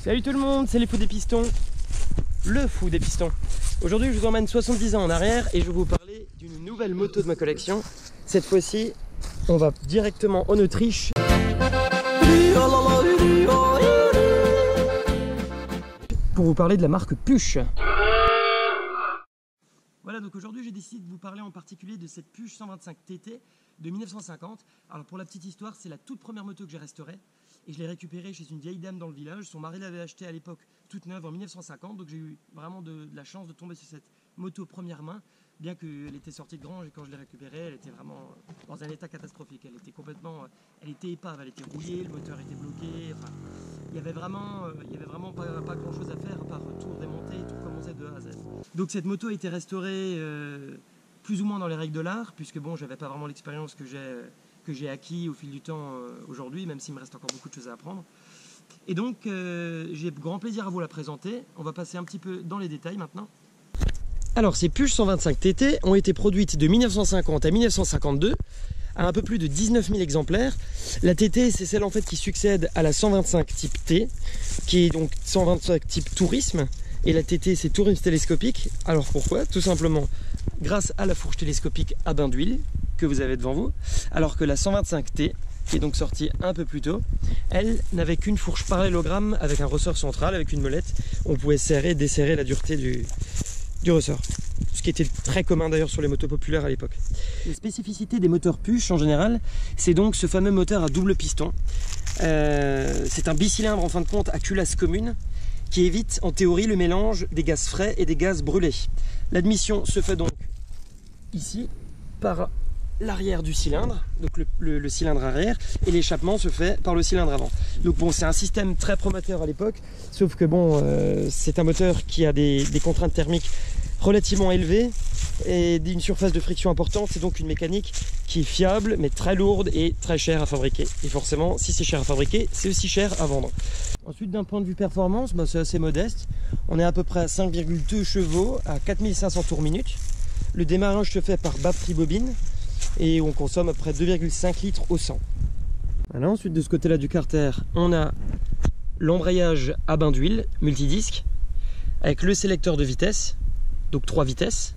Salut tout le monde, c'est les fous des pistons. Le fou des pistons. Aujourd'hui je vous emmène 70 ans en arrière et je vais vous parler d'une nouvelle moto de ma collection. Cette fois-ci, on va directement en Autriche. Pour vous parler de la marque Puch. Voilà, donc aujourd'hui j'ai décidé de vous parler en particulier de cette Puch 125 TT de 1950. Alors pour la petite histoire, c'est la toute première moto que j'ai restaurée et je l'ai récupérée chez une vieille dame dans le village. Son mari l'avait achetée à l'époque toute neuve en 1950, donc j'ai eu vraiment de la chance de tomber sur cette moto première main, bien qu'elle était sortie de grange et quand je l'ai récupérée, elle était vraiment dans un état catastrophique. Elle était complètement, elle était épave, elle était rouillée, le moteur était bloqué, enfin, il y avait vraiment pas grand chose à faire à part tout démonter, tout recommencer de A à Z. Donc cette moto a été restaurée plus ou moins dans les règles de l'art, puisque bon, j'avais pas vraiment l'expérience que j'ai acquis au fil du temps aujourd'hui, même s'il me reste encore beaucoup de choses à apprendre. Et donc j'ai grand plaisir à vous la présenter. On va passer un petit peu dans les détails maintenant. Alors ces Puch 125 TT ont été produites de 1950 à 1952 à un peu plus de 19 000 exemplaires. La TT, c'est celle en fait qui succède à la 125 type T, qui est donc 125 type tourisme. Et la TT, c'est tourisme télescopique. Alors pourquoi? Tout simplement grâce à la fourche télescopique à bain d'huile que vous avez devant vous, alors que la 125T, qui est donc sortie un peu plus tôt, elle n'avait qu'une fourche parallélogramme avec un ressort central, avec une molette. On pouvait serrer et desserrer la dureté du ressort. Ce qui était très commun d'ailleurs sur les motos populaires à l'époque. La spécificité des moteurs Puch en général, c'est donc ce fameux moteur à double piston. C'est un bicylindre en fin de compte à culasse commune qui évite en théorie le mélange des gaz frais et des gaz brûlés. L'admission se fait donc ici par l'arrière du cylindre, donc le cylindre arrière, et l'échappement se fait par le cylindre avant. Donc bon, c'est un système très prometteur à l'époque, sauf que bon, c'est un moteur qui a des contraintes thermiques relativement élevées et d'une surface de friction importante. C'est donc une mécanique qui est fiable mais très lourde et très chère à fabriquer. Et forcément, si c'est cher à fabriquer, c'est aussi cher à vendre. Ensuite, d'un point de vue performance, c'est assez modeste. On est à peu près à 5,2 chevaux à 4500 tours minute. Le démarrage se fait par batterie bobine et on consomme à peu près 2,5 litres au 100. Voilà, ensuite de ce côté-là du carter, on a l'embrayage à bain d'huile multidisque avec le sélecteur de vitesse, donc 3 vitesses,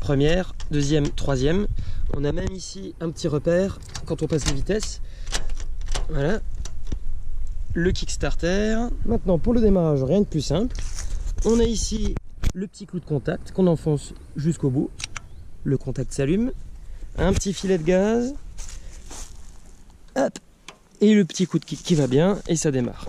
première, deuxième, troisième. On a même ici un petit repère quand on passe les vitesses. Voilà, le Kickstarter. Maintenant pour le démarrage, rien de plus simple. On a ici le petit clou de contact qu'on enfonce jusqu'au bout. Le contact s'allume. Un petit filet de gaz. Hop. Et le petit coup de kick qui va bien et ça démarre.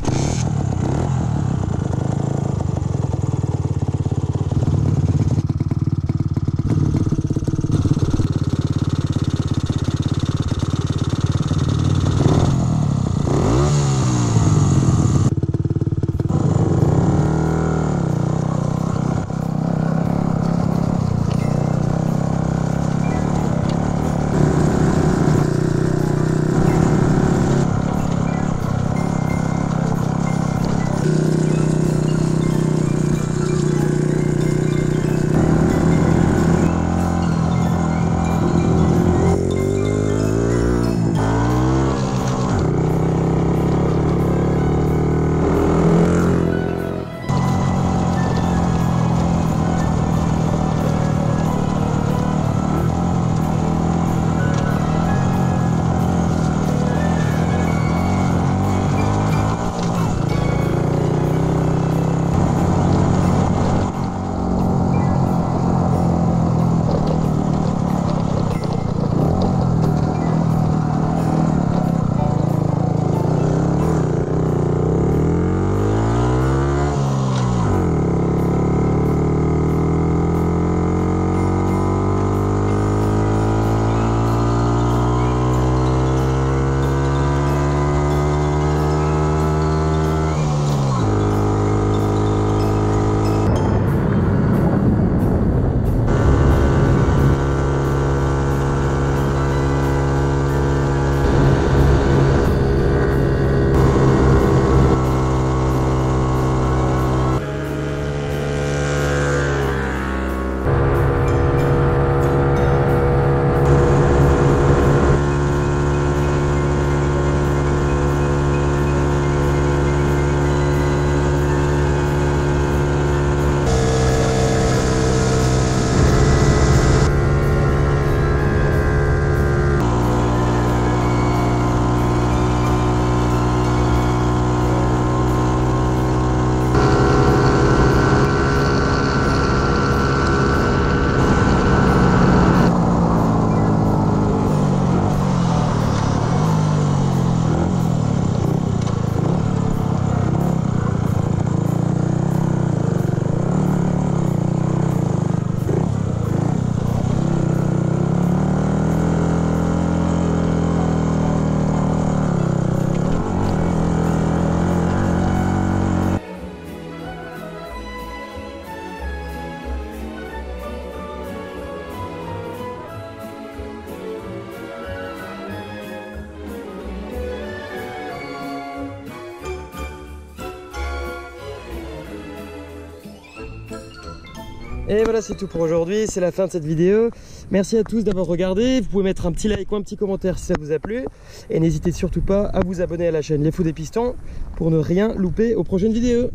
Et voilà, c'est tout pour aujourd'hui, c'est la fin de cette vidéo. Merci à tous d'avoir regardé, vous pouvez mettre un petit like ou un petit commentaire si ça vous a plu. Et n'hésitez surtout pas à vous abonner à la chaîne Les Fous des Pistons pour ne rien louper aux prochaines vidéos.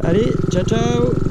Allez, ciao ciao!